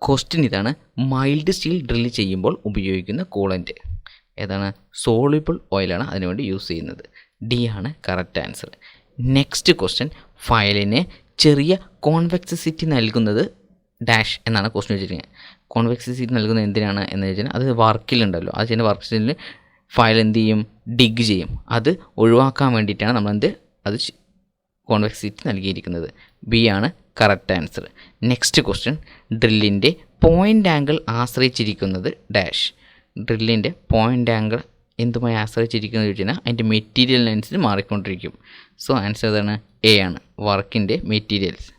Question ഇതാണ്, mild steel drill ചെയ്യുമ്പോൾ ഉപയോഗിക്കുന്ന കൂളൻ്റ് ഏതാണ്? സോളിബിൾ ഓയിലാണ് അതിനുവേണ്ടി യൂസ് ചെയ്യുന്നത്. ഡി ആണ് കറക്റ്റ് ആൻസർ. നെക്സ്റ്റ് ക്വസ്റ്റ്യൻ, ഫയലിന് ചെറിയ കോൺവെക്സിറ്റി നൽകുന്നത് ഡാഷ് എന്നാണ് ക്വസ്റ്റ്യൻ വെച്ചിരിക്കുന്നത്. കോൺവെക്സിറ്റി നൽകുന്നത് എന്തിനാണ് എന്ന് വെച്ചാൽ അത് വർക്കിലുണ്ടല്ലോ, അത് ചെയ്യുന്ന വർക്ക് സ്റ്റൈലിൽ ഫയൽ എന്ത് ചെയ്യും? ഡിഗ് ചെയ്യും. അത് ഒഴിവാക്കാൻ വേണ്ടിയിട്ടാണ് നമ്മളെന്ത് അത് കോൺവെക്സിറ്റി നൽകിയിരിക്കുന്നത്. ബി ആണ് കറക്റ്റ് ആൻസർ. നെക്സ്റ്റ് ക്വസ്റ്റ്യൻ, ഡ്രില്ലിൻ്റെ പോയിൻ്റ് ആംഗിൾ ആശ്രയിച്ചിരിക്കുന്നത് ഡാഷ്. ഡ്രില്ലിൻ്റെ പോയിൻ്റ് ആംഗിൾ എന്തുമായി ആശ്രയിച്ചിരിക്കുന്നത് ചോദിച്ചാൽ അതിൻ്റെ മെറ്റീരിയലിനനുസരിച്ച് മാറിക്കൊണ്ടിരിക്കും. സോ ആൻസർ ഏതാണ്? എ ആണ്, വർക്കിൻ്റെ materials.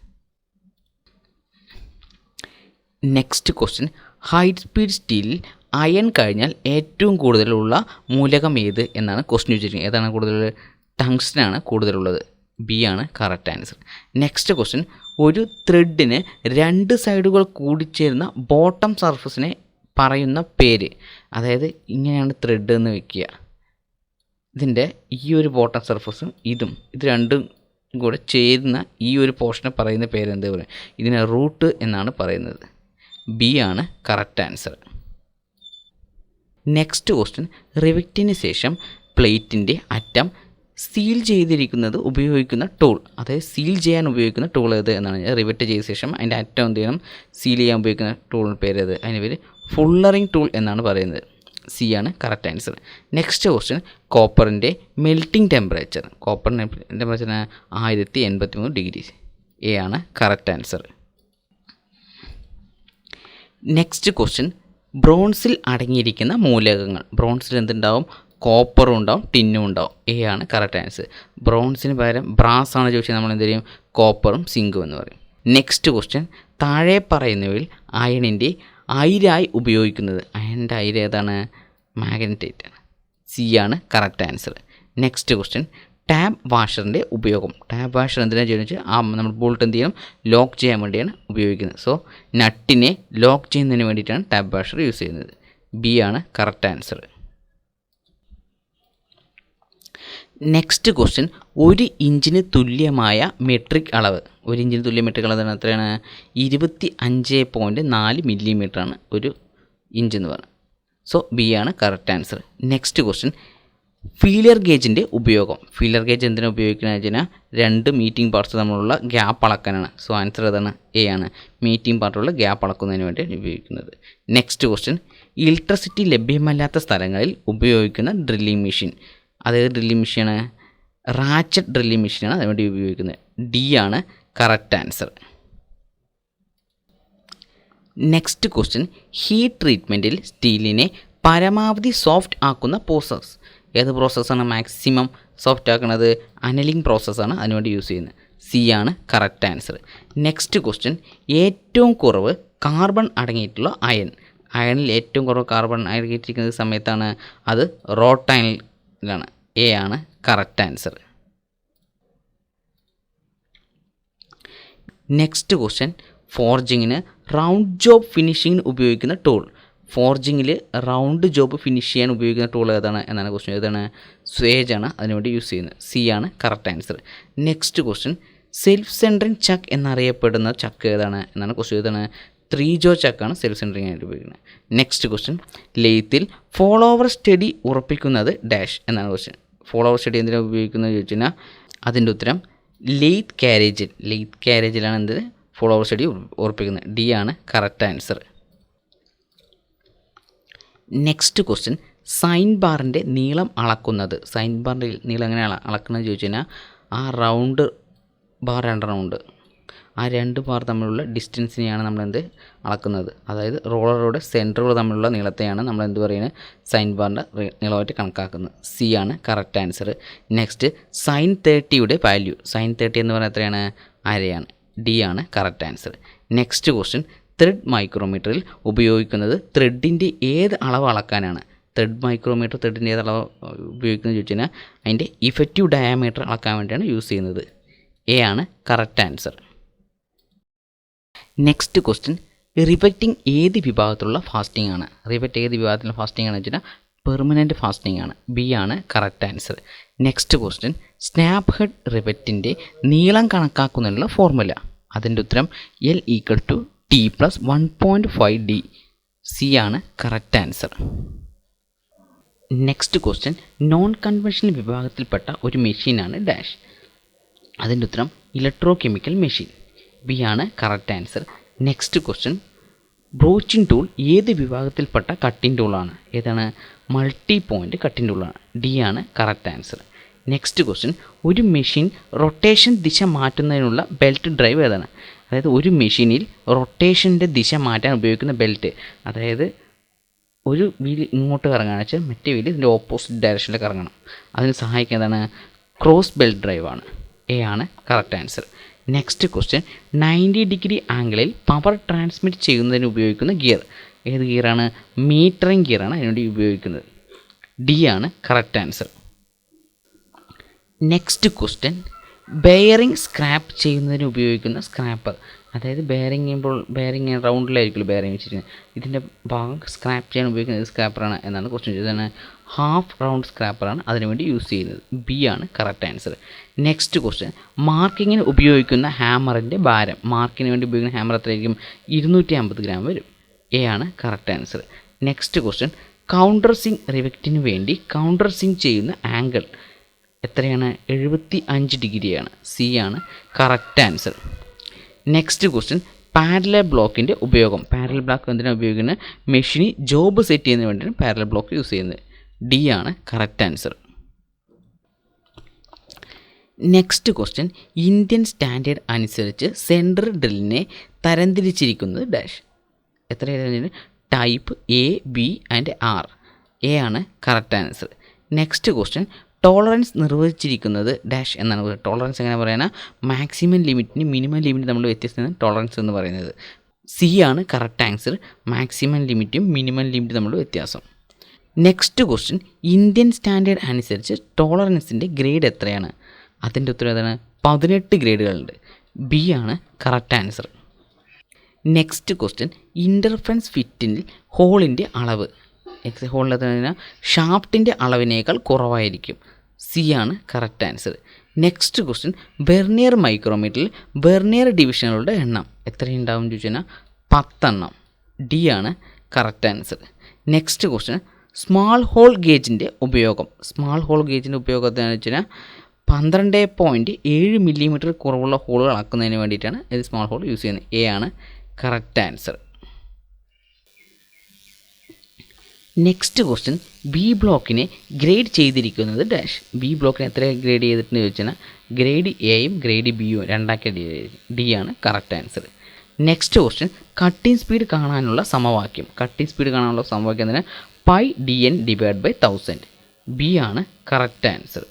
Next question, high speed സ്റ്റീലിൽ അയൺ കഴിഞ്ഞാൽ ഏറ്റവും കൂടുതലുള്ള മൂലകം ഏത് എന്നാണ് ക്വസ്റ്റ്യൻ ചോദിച്ചിരിക്കുന്നത്. ഏതാണ് കൂടുതൽ? ടങ്സ്റ്റനാണ് കൂടുതലുള്ളത്. ബി ആണ് കറക്റ്റ് ആൻസർ. നെക്സ്റ്റ് ക്വസ്റ്റ്യൻ, ഒരു ത്രെഡിന് രണ്ട് സൈഡുകൾ കൂടിച്ചേരുന്ന ബോട്ടം സർഫസിനെ പറയുന്ന പേര്. അതായത് ഇങ്ങനെയാണ് ത്രെഡ് എന്ന് വെക്കുക, ഇതിൻ്റെ ഈ ഒരു ബോട്ടം സർഫസും ഇത് രണ്ടും കൂടെ ചേരുന്ന ഈ ഒരു പോർഷനെ പറയുന്ന പേര് എന്താ പറയുക? ഇതിനെ റൂട്ട് എന്നാണ് പറയുന്നത്. ബി ആണ് കറക്റ്റ് ആൻസർ. നെക്സ്റ്റ് ക്വസ്റ്റ്യൻ, റിവറ്റിന് ശേഷം പ്ലേറ്റിൻ്റെ അറ്റം സീൽ ചെയ്തിരിക്കുന്നത് ഉപയോഗിക്കുന്ന ടൂൾ. അതായത് സീൽ ചെയ്യാൻ ഉപയോഗിക്കുന്ന ടൂൾ ഏത് എന്നാണ്. റിവറ്റ് ചെയ്ത ശേഷം അതിൻ്റെ അറ്റം എന്ത് ചെയ്യണം? സീൽ ചെയ്യാൻ ഉപയോഗിക്കുന്ന ടൂളിന് പേര് ഏത്? അതിന് പേര് ഫുള്ളറിങ് ടൂൾ എന്നാണ് പറയുന്നത്. സി ആണ് കറക്റ്റ് ആൻസർ. നെക്സ്റ്റ് ക്വസ്റ്റ്യൻ, കോപ്പറിൻ്റെ മെൽറ്റിംഗ് ടെമ്പറേച്ചർ. കോപ്പറിൻ്റെ ടെമ്പറേച്ചർ 1083 ഡിഗ്രി. എ ആണ് കറക്റ്റ് ആൻസർ. നെക്സ്റ്റ് ക്വസ്റ്റ്യൻ, ബ്രോൺസിൽ അടങ്ങിയിരിക്കുന്ന മൂലകങ്ങൾ. ബ്രോൺസിൽ എന്തുണ്ടാവും? കോപ്പറും ഉണ്ടാവും, ടിന്നും ഉണ്ടാവും. എ ആണ് കറക്റ്റ് ആൻസർ. ബ്രോൺസിന് പകരം ബ്രാസ് ആണ് ചോദിച്ചാൽ നമ്മൾ എന്ത് ചെയ്യും? കോപ്പറും സിങ്കും എന്ന് പറയും. നെക്സ്റ്റ് ക്വസ്റ്റ്യൻ, താഴെ പറയുന്നവയിൽ അയണിൻ്റെ അയിരായി ഉപയോഗിക്കുന്നത്. അയണിൻ്റെ അയിര് ഏതാണ്? മാഗ്നറ്റൈറ്റ് ആണ്. സി ആണ് correct answer. Next question, tap വാഷറിൻ്റെ ഉപയോഗം. ടാപ്പ് വാഷർ എന്തിനാണ് ചെയ്യുന്നത് വെച്ചാൽ നമ്മൾ ബോൾട്ട് എന്ത് ചെയ്യണം? ലോക്ക് ചെയ്യാൻ വേണ്ടിയാണ് ഉപയോഗിക്കുന്നത്. സോ നട്ടിനെ ലോക്ക് ചെയ്യുന്നതിന് വേണ്ടിയിട്ടാണ് ടാപ്പ് വാഷർ യൂസ് ചെയ്യുന്നത്. ബി ആണ് കറക്റ്റ് ആൻസർ. നെക്സ്റ്റ് ക്വസ്റ്റ്യൻ, 1 ഇഞ്ചിന് തുല്യമായ മെട്രിക് അളവ്. 1 ഇഞ്ചിന് തുല്യ മെട്രിക് അളവ് എത്രയാണ്? 25.4 മില്ലിമീറ്ററാണ് 1 ഇഞ്ച് എന്ന് പറയുന്നത്. സോ ബി ആണ് correct answer. Next question, feeler ഗേജിൻ്റെ ഉപയോഗം. ഫീലർ ഗേജ് എന്തിനാണ് ഉപയോഗിക്കുന്നത് വെച്ചാൽ രണ്ട് മീറ്റിംഗ് പാർട്സ് തമ്മിലുള്ള ഗ്യാപ്പ് അളക്കാനാണ്. സോ ആൻസർ ഏതാണ്? എ ആണ്, മീറ്റിംഗ് പാർട്ടുള്ള ഗ്യാപ്പ് അളക്കുന്നതിന് വേണ്ടിയാണ് ഉപയോഗിക്കുന്നത്. നെക്സ്റ്റ് ക്വസ്റ്റ്യൻ, ഇലക്ട്രിസിറ്റി ലഭ്യമല്ലാത്ത സ്ഥലങ്ങളിൽ ഉപയോഗിക്കുന്ന ഡ്രില്ലിംഗ് മെഷീൻ. അതായത് ഡ്രില്ലിംഗ് മെഷീനാണ് റാച്ചറ്റ് ഡ്രില്ലിംഗ് മെഷീനാണ് അതിനുവേണ്ടി ഉപയോഗിക്കുന്നത്. ഡി ആണ് correct answer. Next question, heat ട്രീറ്റ്മെൻറ്റിൽ സ്റ്റീലിനെ പരമാവധി സോഫ്റ്റ് ആക്കുന്ന പ്രോസസ്സ്. ഏത് പ്രോസസ്സാണ് മാക്സിമം സോഫ്റ്റ് ആക്കുന്നത്? അനലിംഗ് പ്രോസസ്സാണ് അതിനുവേണ്ടി യൂസ് ചെയ്യുന്നത്. സി ആണ് കറക്റ്റ് ആൻസർ. നെക്സ്റ്റ് ക്വസ്റ്റ്യൻ, ഏറ്റവും കുറവ് കാർബൺ അടങ്ങിയിട്ടുള്ള അയൺ. അയണിൽ ഏറ്റവും കുറവ് കാർബൺ അടങ്ങിയിരിക്കുന്ന സമയത്താണ് അത് റോട്ട് അയണിലാണ്. എ ആണ് കറക്റ്റ് ആൻസർ. നെക്സ്റ്റ് ക്വസ്റ്റ്യൻ, ഫോർജിങ്ങിന് റൗണ്ട് ജോബ് ഫിനിഷിങ്ങിന് ഉപയോഗിക്കുന്ന ടൂൾ. ഫോർജിങ്ങിൽ റൗണ്ട് ജോബ് ഫിനിഷ് ചെയ്യാൻ ഉപയോഗിക്കുന്ന ടൂൾ ഏതാണ് എന്നാണ് ക്വസ്റ്റ്യൻ. ഏതാണ്? സ്വേജ് ആണ് അതിനുവേണ്ടി യൂസ് ചെയ്യുന്നത്. സി ആണ് correct answer. Next question, self centring chuck എന്നറിയപ്പെടുന്ന ചക്ക് ഏതാണ് എന്നാണ് ക്വസ്റ്റ്യൻ. ഏതാണ്? 3 ജോ ചക്കാണ് സെൽഫ് സെൻറ്ററിങ് ആയിട്ട് ഉപയോഗിക്കുന്നത്. നെക്സ്റ്റ് ക്വസ്റ്റ്യൻ, ലെയ്ത്തിൽ ഫോളോവർ സ്റ്റഡി ഉറപ്പിക്കുന്നത് ഡാഷ് എന്നാണ് ക്വസ്റ്റ്യൻ. ഫോളോവർ സ്റ്റഡി എന്തിനാണ് ഉപയോഗിക്കുന്നത് ചോദിച്ചു കഴിഞ്ഞാൽ അതിൻ്റെ ഉത്തരം ലെയ്ത്ത് കാരേജിൽ. ലെയ്ത്ത് കാരേജിലാണ് എന്ത് ഫോളോവർ സ്റ്റഡി ഉറപ്പിക്കുന്നത്. ഡി ആണ് correct answer. Next question, sine ബാറിൻ്റെ നീളം അളക്കുന്നത്. സൈൻ ബാറിൻ്റെ നീളം എങ്ങനെയാണ് അളക്കുന്നത് ചോദിച്ചു കഴിഞ്ഞാൽ ആ റൗണ്ട് ബാർ 2 ഉണ്ട്, ആ 2 ബാർ തമ്മിലുള്ള ഡിസ്റ്റൻസിനെയാണ് നമ്മളെന്ത് അളക്കുന്നത്. അതായത് റോളറുടെ സെൻറ്ററുകൾ തമ്മിലുള്ള നീളത്തെയാണ് നമ്മൾ എന്ത് പറയുന്നത്? സൈൻ ബാറിൻ്റെ നീളമായിട്ട് കണക്കാക്കുന്നത്. സി ആണ് കറക്റ്റ് ആൻസർ. നെക്സ്റ്റ്, സൈൻ 30യുടെ വാല്യൂ. സൈൻ 30 എന്ന് പറയുന്നത് എത്രയാണ്? അരയാണ്. ഡി ആണ് correct answer. Next question, thread മൈക്രോമീറ്ററിൽ ഉപയോഗിക്കുന്നത് ത്രെഡിൻ്റെ ഏത് അളവ് അളക്കാനാണ്? ത്രെഡ് മൈക്രോമീറ്റർ ത്രെഡിൻ്റെ ഏത് അളവ് ഉപയോഗിക്കുന്നത് ചോദിച്ചു കഴിഞ്ഞാൽ അതിൻ്റെ ഇഫക്റ്റീവ് ഡയാമീറ്റർ അളക്കാൻ വേണ്ടിയാണ് യൂസ് ചെയ്യുന്നത്. എ ആണ് correct answer. Next question, riveting ഏത് വിഭാഗത്തിലുള്ള ഫാസ്റ്റിംഗ് ആണ്? റിവറ്റ് ഏത് വിഭാഗത്തിലുള്ള ഫാസ്റ്റിംഗ് ആണെന്ന് വെച്ചാൽ പെർമനൻറ്റ് ഫാസ്റ്റിംഗ് ആണ്. ബി ആണ് correct answer. Next question, snap head റിവറ്റിൻ്റെ നീളം കണക്കാക്കുന്നതിനുള്ള ഫോർമുല. അതിൻ്റെ ഉത്തരം L = T plus 1.5 D. C ആണ് correct answer. Next question, non conventional വിഭാഗത്തിൽപ്പെട്ട ഒരു മെഷീനാണ് ഡാഷ്. അതിൻ്റെ ഉത്തരം ഇലക്ട്രോ കെമിക്കൽ മെഷീൻ. ബി ആണ് correct answer. Next question, broaching tool ഏത് വിഭാഗത്തിൽപ്പെട്ട കട്ടിംഗ് ടൂളാണ്? ഏതാണ്? മൾട്ടി പോയിൻ്റ് കട്ടിംഗ് ടൂളാണ്. ഡി ആണ് കറക്റ്റ് ആൻസർ. നെക്സ്റ്റ് ക്വസ്റ്റ്യൻ, ഒരു മെഷീൻ റൊട്ടേഷൻ ദിശ മാറ്റുന്നതിനുള്ള ബെൽറ്റ് ഡ്രൈവ് ഏതാണ്? അതായത് ഒരു മെഷീനിൽ റൊട്ടേഷൻ്റെ ദിശ മാറ്റാൻ ഉപയോഗിക്കുന്ന ബെൽറ്റ്, അതായത് ഒരു വീൽ ഇങ്ങോട്ട് കറങ്ങാന്ന് വെച്ചാൽ മറ്റേ വീൽ ഇതിൻ്റെ ഓപ്പോസിറ്റ് ഡയറക്ഷനിൽ കറങ്ങണം. അതിന് സഹായിക്കുന്നതാണ് ക്രോസ് ബെൽറ്റ് ഡ്രൈവാണ്. എ ആണ് correct answer. Next question, 90 degree ആംഗിളിൽ പവർ ട്രാൻസ്മിറ്റ് ചെയ്യുന്നതിന് ഉപയോഗിക്കുന്ന ഗിയർ ഏത് ഗിയറാണ്? മീറ്ററിംഗ് ഗിയറാണ് അതിനുവേണ്ടി ഉപയോഗിക്കുന്നത്. ഡി ആണ് correct answer. Next question, bearing scrap ചെയ്യുന്നതിന് ഉപയോഗിക്കുന്ന സ്ക്രാപ്പർ, അതായത് ബെയറിംഗ് ചെയ്യുമ്പോൾ ബെയറിംഗ് റൗണ്ടിലായിരിക്കുമല്ലോ ബെയറിംഗ് വെച്ചിരിക്കുന്നത്, ഇതിൻ്റെ ഭാഗം സ്ക്രാപ്പ് ചെയ്യാൻ ഉപയോഗിക്കുന്ന സ്ക്രാപ്പറാണ് എന്നാണ് ക്വസ്റ്റ്യൻ ചെയ്തത്. ഹാഫ് റൗണ്ട് സ്ക്രാപ്പറാണ് അതിനുവേണ്ടി യൂസ് ചെയ്യുന്നത്. ബി ആണ് കറക്റ്റ് ആൻസർ. നെക്സ്റ്റ് ക്വസ്റ്റ്യൻ, മാർക്കിങ്ങിന് ഉപയോഗിക്കുന്ന ഹാമറിൻ്റെ ഭാരം, മാർക്കിന് വേണ്ടി ഉപയോഗിക്കുന്ന ഹാമർ എത്രയായിരിക്കും? 250 ഗ്രാം വരും. എ ആണ് correct answer. Next question, countersink റിവെക്റ്റിന് വേണ്ടി കൗണ്ടർ സിങ് ചെയ്യുന്ന ആംഗിൾ എത്രയാണ്? 75 ഡിഗ്രിയാണ്. സി ആണ് correct answer. Next question, parallel ബ്ലോക്കിൻ്റെ ഉപയോഗം, പാരലൽ ബ്ലോക്ക് എന്തിനാണ് ഉപയോഗിക്കുന്നത്? മെഷീനിൽ ജോബ് സെറ്റ് ചെയ്യുന്നതിന് വേണ്ടിയാണ് പാരലൽ ബ്ലോക്ക് യൂസ് ചെയ്യുന്നത്. ഡി ആണ് correct answer. Next question, Indian standard അനുസരിച്ച് സെൻട്രൽ ഡ്രില്ലിനെ തരംതിരിച്ചിരിക്കുന്നത് ഡാഷ്. എത്ര? Type A, B and R. A ആണ് correct answer. Next question, tolerance നിർവചിച്ചിരിക്കുന്നത് ഡാഷ് എന്നാണ്. ടോളറൻസ് എങ്ങനെ പറയുന്നത്? മാക്സിമം ലിമിറ്റിന് മിനിമം ലിമിറ്റ് നമ്മൾ വ്യത്യസ്തമാണ് ടോളറൻസ് എന്ന് പറയുന്നത്. സി ആണ് കറക്റ്റ് ആൻസർ. മാക്സിമം ലിമിറ്റും മിനിമം ലിമിറ്റും നമ്മൾ വ്യത്യാസം. നെക്സ്റ്റ് ക്വസ്റ്റ്യൻ, ഇന്ത്യൻ സ്റ്റാൻഡേർഡ് അനുസരിച്ച് ടോളറൻസിൻ്റെ ഗ്രേഡ് എത്രയാണ്? അതിൻ്റെ ഉത്തരം ഏതാണ്? 18 ഗ്രേഡുകളുണ്ട്. ബി ആണ് correct answer. Next question, interference ഫിറ്റിൽ ഹോളിൻ്റെ അളവ്, ഹോളിൽ എത്ര? ഷാഫ്റ്റിൻ്റെ അളവിനേക്കാൾ കുറവായിരിക്കും. സി ആണ് correct answer. Next question, vernier മൈക്രോമീറ്ററിൽ വെർനിയർ ഡിവിഷനുകളുടെ എണ്ണം എത്രയുണ്ടാവും ചോദിച്ചു കഴിഞ്ഞാൽ 10 എണ്ണം. ഡി ആണ് correct answer. Next question, small hole ഗേജിൻ്റെ ഉപയോഗം, സ്മാൾ ഹോൾ ഗേജിൻ്റെ ഉപയോഗം എന്താണെന്ന് വെച്ച് കഴിഞ്ഞാൽ 12.7 മില്ലിമീറ്റർ കുറവുള്ള ഹോളുകൾ അളക്കുന്നതിന് വേണ്ടിയിട്ടാണ് ഇത് സ്മാൾ ഹോൾ യൂസ് ചെയ്യുന്നത്. എ ആണ് correct answer. Next question, B ബ്ലോക്കിനെ ഗ്രേഡ് ചെയ്തിരിക്കുന്നത് ഡാഷ്. ബി ബ്ലോക്കിനെ എത്ര ഗ്രേഡ് ചെയ്തിട്ടെന്ന് ചോദിച്ചാൽ ഗ്രേഡ് എയും ഗ്രേഡ് ബിയും രണ്ടാക്കി. ഡി ആണ് correct answer. Next question, cutting speed കാണാനുള്ള സമവാക്യം, കട്ടിംഗ് സ്പീഡ് കാണാനുള്ള സമവാക്യം എന്തിനാണ്? π dn/1000. ബി ആണ് കറക്റ്റ് ആൻസർ.